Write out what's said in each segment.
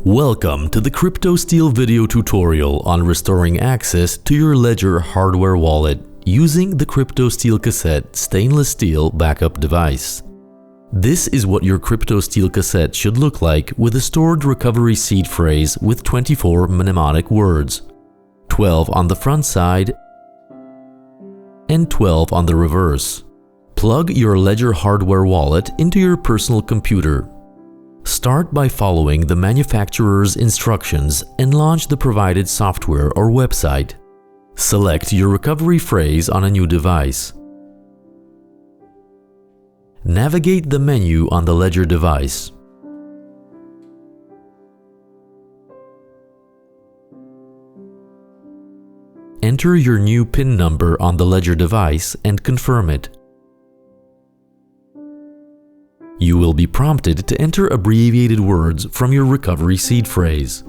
Welcome to the CryptoSteel video tutorial on restoring access to your Ledger hardware wallet using the CryptoSteel Cassette stainless steel backup device. This is what your CryptoSteel Cassette should look like with a stored recovery seed phrase with 24 mnemonic words, 12 on the front side and 12 on the reverse. Plug your Ledger hardware wallet into your personal computer. Start by following the manufacturer's instructions and launch the provided software or website. Select your recovery phrase on a new device. Navigate the menu on the Ledger device. Enter your new PIN number on the Ledger device and confirm it. You will be prompted to enter abbreviated words from your recovery seed phrase.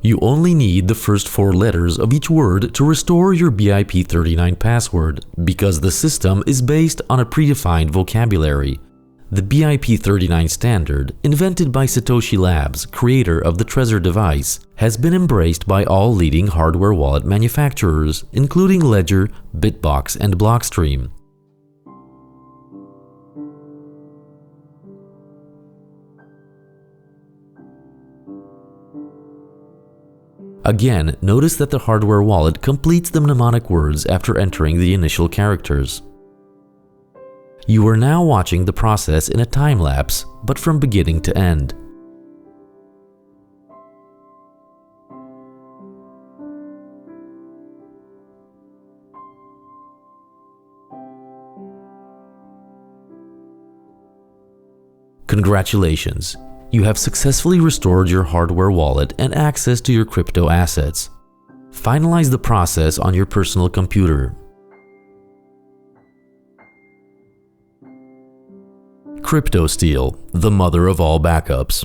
You only need the first 4 letters of each word to restore your BIP39 password because the system is based on a predefined vocabulary. The BIP39 standard, invented by Satoshi Labs, creator of the Trezor device, has been embraced by all leading hardware wallet manufacturers, including Ledger, Bitbox, and Blockstream. Again, notice that the hardware wallet completes the mnemonic words after entering the initial characters. You are now watching the process in a time-lapse, but from beginning to end. Congratulations! You have successfully restored your hardware wallet and access to your crypto assets. Finalize the process on your personal computer. CryptoSteel, the mother of all backups.